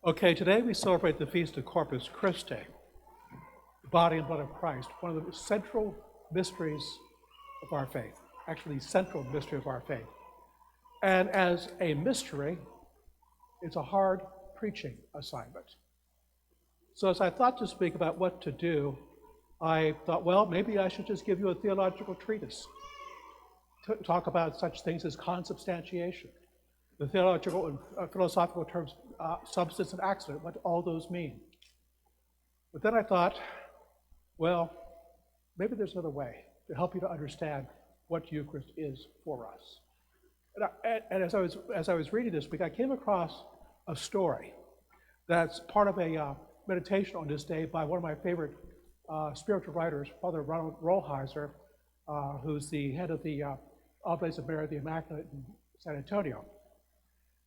Okay, today we celebrate the feast of Corpus Christi, the body and blood of Christ, one of the central mysteries of our faith, actually the central mystery of our faith. And as a mystery, it's a hard preaching assignment. So as I thought to speak about what to do, I thought, well, maybe I should just give you a theological treatise to talk about such things as consubstantiation, the theological and philosophical terms, substance and accident, what all those mean. But then I thought, well, maybe there's another way to help you to understand what Eucharist is for us. And as I was reading this week, I came across a story that's part of a meditation on this day by one of my favorite spiritual writers, Father Ronald Rollheiser, who's the head of the Oblates of Mary the Immaculate in San Antonio.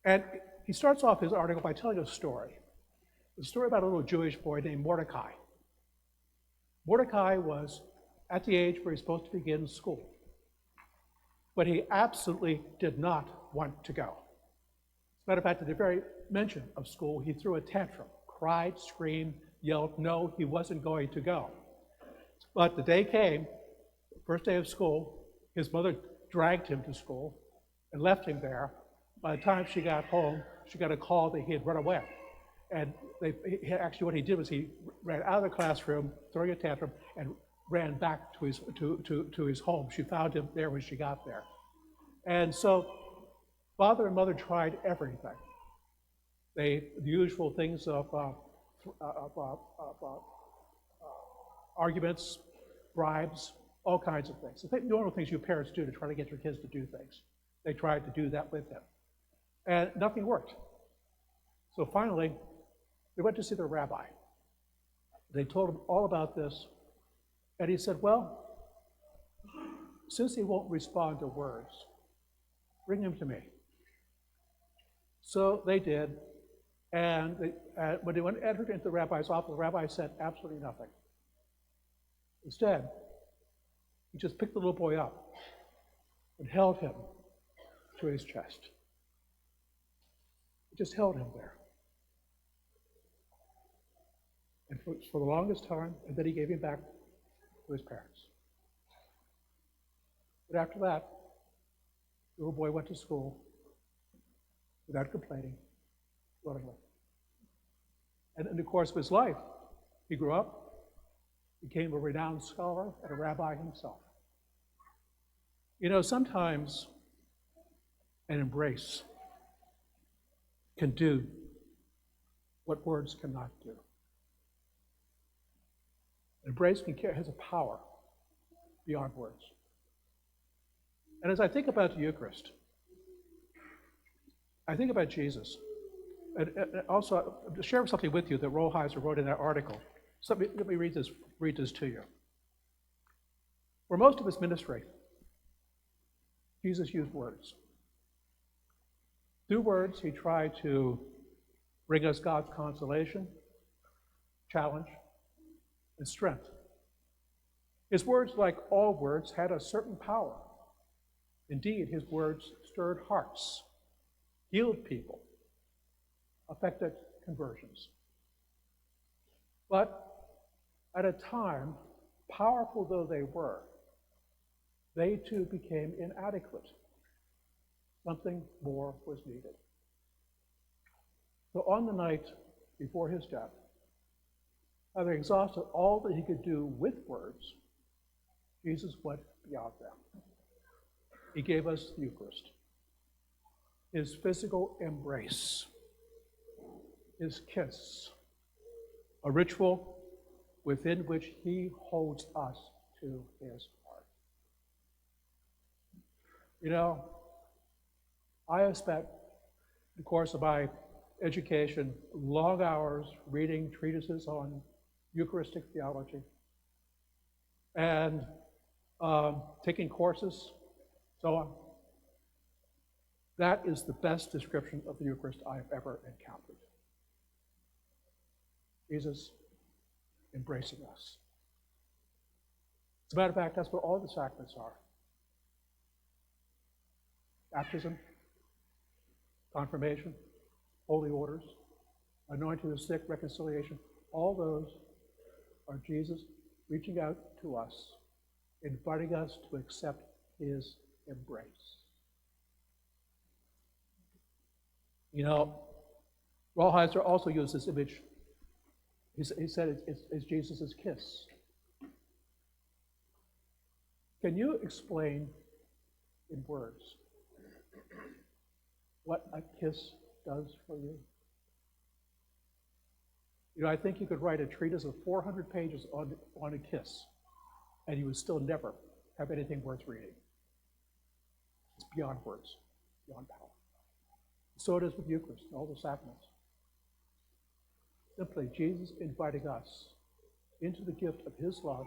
And he starts off his article by telling a story. It's a story about a little Jewish boy named Mordecai. Mordecai was at the age where he's supposed to begin school, but he absolutely did not want to go. As a matter of fact, at the very mention of school, he threw a tantrum, cried, screamed, yelled, no, he wasn't going to go. But the day came, first day of school, his mother dragged him to school and left him there. By the time she got home, she got a call that he had run away. And actually what he did was he ran out of the classroom, throwing a tantrum, and ran back to his home. She found him there when she got there. And so father and mother tried everything. The usual things of arguments, bribes, all kinds of things. The normal things you parents do to try to get your kids to do things. They tried to do that with him. And nothing worked. So finally, they went to see their rabbi. They told him all about this, and he said, well, since he won't respond to words, bring him to me. So they did, and when they entered into the rabbi's office, the rabbi said absolutely nothing. Instead, he just picked the little boy up and held him to his chest. He just held him there. And for the longest time, and then he gave him back to his parents. But after that, the little boy went to school without complaining, willingly. And in the course of his life, he grew up, became a renowned scholar and a rabbi himself. You know, sometimes an embrace can do what words cannot do. An embrace has a power beyond words. And as I think about the Eucharist, I think about Jesus. And also, to share something with you that Rollheiser wrote in that article. So let me read this to you. For most of his ministry, Jesus used words. Through words, he tried to bring us God's consolation, challenge, and strength. His words, like all words, had a certain power. Indeed, his words stirred hearts, healed people, affected conversions. But at a time, powerful though they were, they too became inadequate. Something more was needed. So on the night before his death, having exhausted all that he could do with words, Jesus went beyond them. He gave us the Eucharist, his physical embrace, his kiss, a ritual within which he holds us to his heart. You know, I have spent the course of my education long hours reading treatises on Eucharistic theology and taking courses, so on. That is the best description of the Eucharist I have ever encountered. Jesus embracing us. As a matter of fact, that's what all the sacraments are. Baptism, confirmation, holy orders, anointing the sick, reconciliation, all those are Jesus reaching out to us, inviting us to accept his embrace. You know, Rollheiser also used this image. He said it's Jesus' kiss. Can you explain in words what a kiss does for you? You know, I think you could write a treatise of 400 pages on a kiss, and you would still never have anything worth reading. It's beyond words, beyond power. So it is with Eucharist and all the sacraments. Simply, Jesus inviting us into the gift of his love,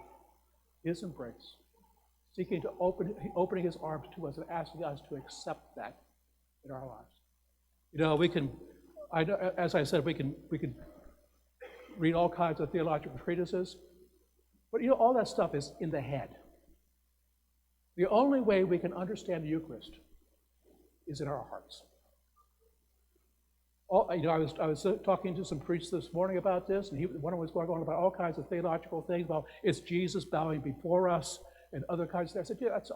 his embrace, seeking to opening his arms to us and asking us to accept that in our lives. You know, as I said, we can read all kinds of theological treatises, but you know, all that stuff is in the head. The only way we can understand the Eucharist is in our hearts. I was talking to some priests this morning about this, and one of them was going on about all kinds of theological things about it's Jesus bowing before us and other kinds of things. I said, yeah, that's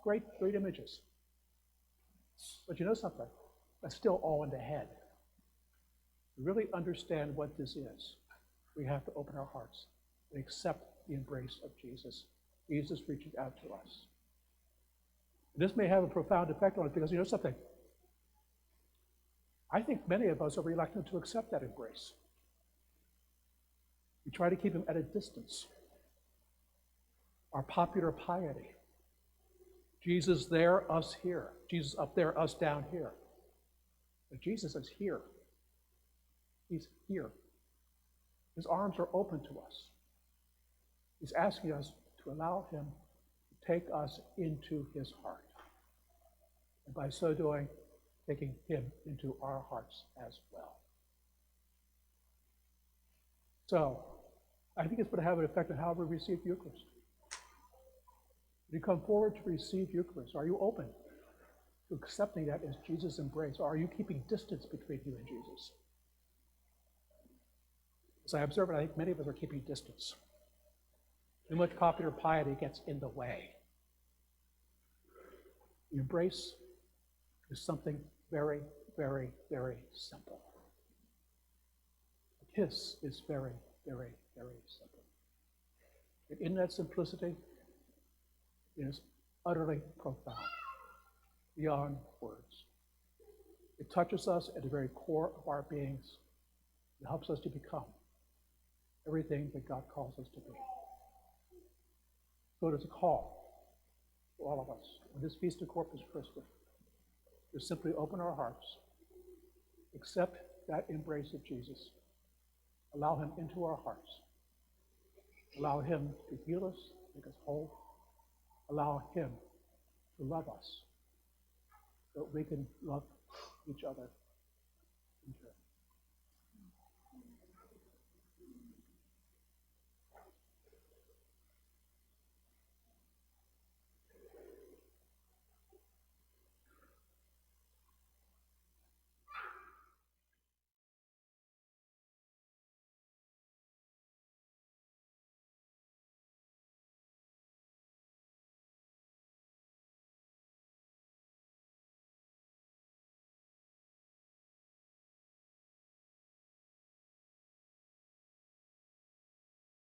great images. But you know something? That's still all in the head. To really understand what this is, we have to open our hearts and accept the embrace of Jesus. Jesus reaching out to us. This may have a profound effect on us because you know something? I think many of us are reluctant to accept that embrace. We try to keep him at a distance. Our popular piety. Jesus there, us here. Jesus up there, us down here. But Jesus is here. He's here. His arms are open to us. He's asking us to allow him to take us into his heart. And by so doing, taking him into our hearts as well. So, I think it's going to have an effect on how we receive Eucharist. When you come forward to receive Eucharist, are you open to accepting that as Jesus' embrace, or are you keeping distance between you and Jesus? As I observe it, I think many of us are keeping distance. Too much popular piety gets in the way. The embrace is something very, very, very simple. A kiss is very, very, very simple. And in that simplicity, it is utterly profound, beyond words. It touches us at the very core of our beings. It helps us to become everything that God calls us to be. So it is a call for all of us on this Feast of Corpus Christi to simply open our hearts, accept that embrace of Jesus, allow him into our hearts, allow him to heal us, make us whole, allow him to love us so that we can love each other